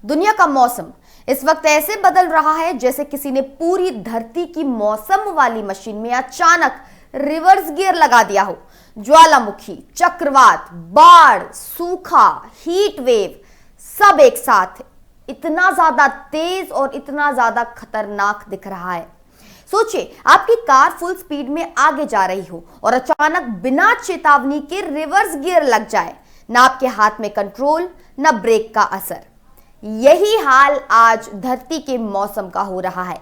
दुनिया का मौसम इस वक्त ऐसे बदल रहा है जैसे किसी ने पूरी धरती की मौसम वाली मशीन में अचानक रिवर्स गियर लगा दिया हो। ज्वालामुखी, चक्रवात, बाढ़, सूखा, हीट वेव सब एक साथ इतना ज्यादा तेज और इतना ज्यादा खतरनाक दिख रहा है। सोचिए, आपकी कार फुल स्पीड में आगे जा रही हो और अचानक बिना चेतावनी के रिवर्स गियर लग जाए। ना आपके हाथ में कंट्रोल, ना ब्रेक का असर। यही हाल आज धरती के मौसम का हो रहा है।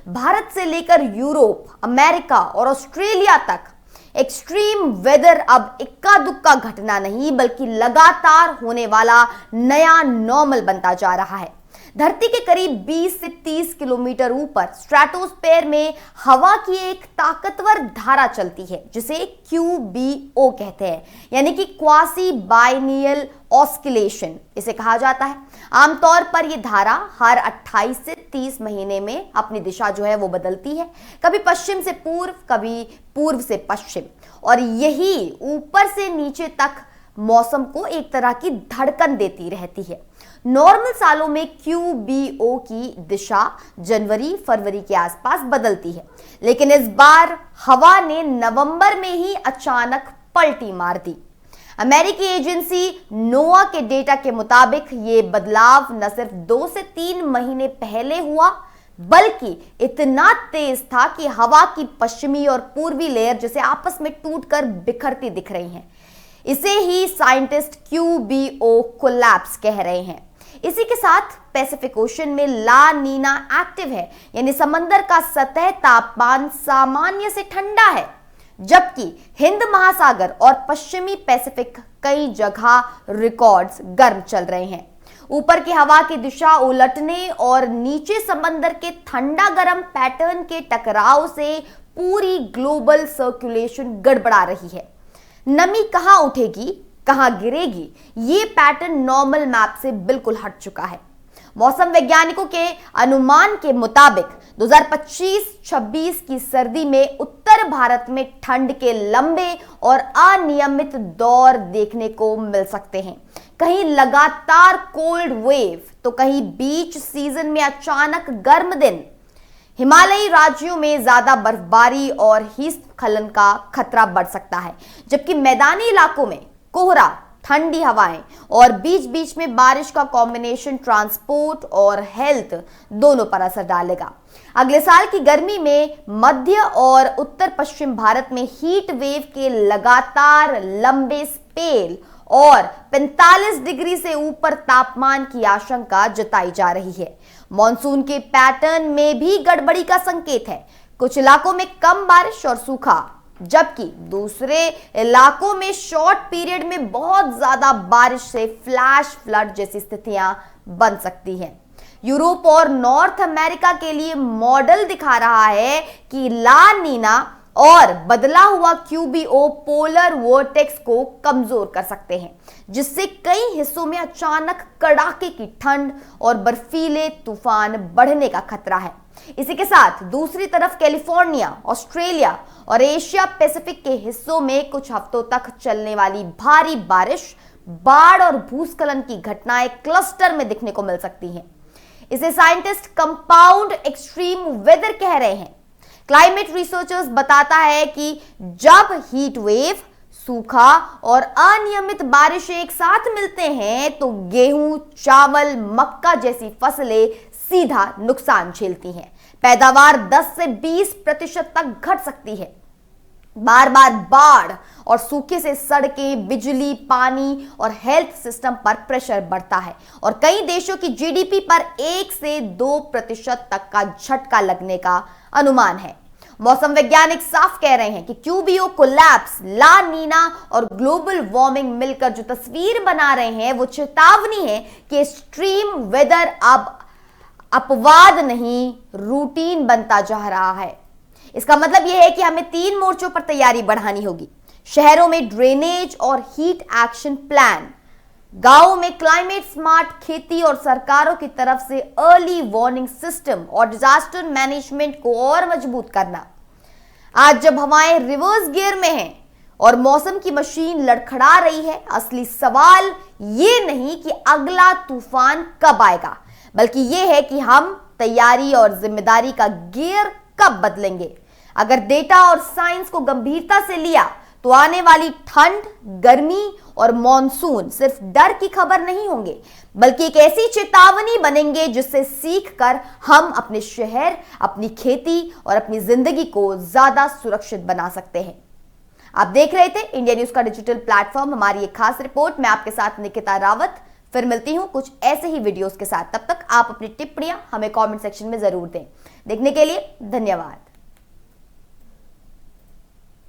भारत से लेकर यूरोप, अमेरिका और ऑस्ट्रेलिया तक एक्सट्रीम वेदर अब इक्का दुक्का घटना नहीं बल्कि लगातार होने वाला नया नॉर्मल बनता जा रहा है। धरती के करीब 20 से 30 किलोमीटर ऊपर स्ट्रेटोस्फेयर में हवा की एक ताकतवर धारा चलती है जिसे QBO कहते हैं, यानी कि क्वासी बाइनियल ऑस्किलेशन इसे कहा जाता है। आमतौर पर यह धारा हर 28 से 30 महीने में अपनी दिशा जो है वो बदलती है, कभी पश्चिम से पूर्व, कभी पूर्व से पश्चिम, और यही ऊपर से नीचे तक मौसम को एक तरह की धड़कन देती रहती है। नॉर्मल सालों में QBO की दिशा जनवरी फरवरी के आसपास बदलती है, लेकिन इस बार हवा ने नवंबर में ही अचानक पलटी मार दी। अमेरिकी एजेंसी नोआ के डेटा के मुताबिक ये बदलाव न सिर्फ 2 से 3 महीने पहले हुआ बल्कि इतना तेज था कि हवा की पश्चिमी और पूर्वी लेयर जैसे आपस में टूटकर बिखरती दिख रही हैं। इसे ही साइंटिस्ट QBO कोलैप्स कह रहे हैं। इसी के साथ पैसिफिक ओशन में ला नीना एक्टिव है, यानी समंदर का सतह तापमान सामान्य से ठंडा है, जबकि हिंद महासागर और पश्चिमी पैसिफिक कई जगह रिकॉर्ड्स गर्म चल रहे हैं। ऊपर की हवा की दिशा उलटने और नीचे समंदर के ठंडा गर्म पैटर्न के टकराव से पूरी ग्लोबल सर्कुलेशन गड़बड़ा रही है। नमी कहां उठेगी, कहां गिरेगी, ये पैटर्न नॉर्मल मैप से बिल्कुल हट चुका है। मौसम वैज्ञानिकों के अनुमान के मुताबिक 2025-26 की सर्दी में उत्तर भारत में ठंड के लंबे और अनियमित दौर देखने को मिल सकते हैं। कहीं लगातार कोल्ड वेव तो कहीं बीच सीजन में अचानक गर्म दिन। हिमालयी राज्यों में ज्यादा बर्फबारी और हिमस्खलन का खतरा बढ़ सकता है, जबकि मैदानी इलाकों में कोहरा, ठंडी हवाएं और बीच बीच में बारिश का कॉम्बिनेशन ट्रांसपोर्ट और हेल्थ दोनों पर असर डालेगा। अगले साल की गर्मी में मध्य और उत्तर पश्चिम भारत में हीट वेव के लगातार लंबे स्पेल और 45 डिग्री से ऊपर तापमान की आशंका जताई जा रही है। मॉनसून के पैटर्न में भी गड़बड़ी का संकेत है। कुछ इलाकों में कम बारिश और सूखा, जबकि दूसरे इलाकों में शॉर्ट पीरियड में बहुत ज्यादा बारिश से फ्लैश फ्लड जैसी स्थितियां बन सकती हैं। यूरोप और नॉर्थ अमेरिका के लिए मॉडल दिखा रहा है कि ला नीना और बदला हुआ QBO पोलर वोर्टेक्स को कमजोर कर सकते हैं, जिससे कई हिस्सों में अचानक कड़ाके की ठंड और बर्फीले तूफान बढ़ने का खतरा है। इसी के साथ दूसरी तरफ कैलिफोर्निया, ऑस्ट्रेलिया और एशिया पैसिफिक के हिस्सों में कुछ हफ्तों तक चलने वाली भारी बारिश, बाढ़ और भूस्खलन की घटनाएं क्लस्टर में दिखने को मिल सकती हैं। इसे साइंटिस्ट कंपाउंड एक्सट्रीम वेदर कह रहे हैं। क्लाइमेट रिसर्चर्स बताता है कि जब हीट वेव, सूखा और अनियमित बारिश एक साथ मिलते हैं तो गेहूं, चावल, मक्का जैसी फसलें सीधा नुकसान झेलती हैं। पैदावार 10 से 20% तक घट सकती है। बार बार बाढ़ और सूखे से सड़कें, बिजली, पानी और हेल्थ सिस्टम पर प्रेशर बढ़ता है और कई देशों की GDP पर 1 से 2% तक का झटका लगने का अनुमान है। मौसम वैज्ञानिक साफ कह रहे हैं कि QBO कोलैप्स, ला नीना और ग्लोबल वार्मिंग मिलकर जो तस्वीर बना रहे हैं वो चेतावनी है कि एक्सट्रीम वेदर अब अपवाद नहीं, रूटीन बनता जा रहा है। इसका मतलब यह है कि हमें 3 मोर्चों पर तैयारी बढ़ानी होगी। शहरों में ड्रेनेज और हीट एक्शन प्लान, गांवों में क्लाइमेट स्मार्ट खेती और सरकारों की तरफ से अर्ली वार्निंग सिस्टम और डिजास्टर मैनेजमेंट को और मजबूत करना। आज जब हवाएं रिवर्स गियर में हैं और मौसम की मशीन लड़खड़ा रही है, असली सवाल ये नहीं कि अगला तूफान कब आएगा, बल्कि ये है कि हम तैयारी और जिम्मेदारी का गियर कब बदलेंगे। अगर डेटा और साइंस को गंभीरता से लिया तो आने वाली ठंड, गर्मी और मॉनसून सिर्फ डर की खबर नहीं होंगे, बल्कि एक ऐसी चेतावनी बनेंगे जिससे सीखकर हम अपने शहर, अपनी खेती और अपनी जिंदगी को ज्यादा सुरक्षित बना सकते हैं। आप देख रहे थे इंडिया न्यूज का डिजिटल प्लेटफॉर्म, हमारी एक खास रिपोर्ट। मैं आपके साथ निकिता रावत फिर मिलती हूं कुछ ऐसे ही वीडियोस के साथ। तब तक आप अपनी टिप्पणियां हमें कमेंट सेक्शन में जरूर दें। देखने के लिए धन्यवाद।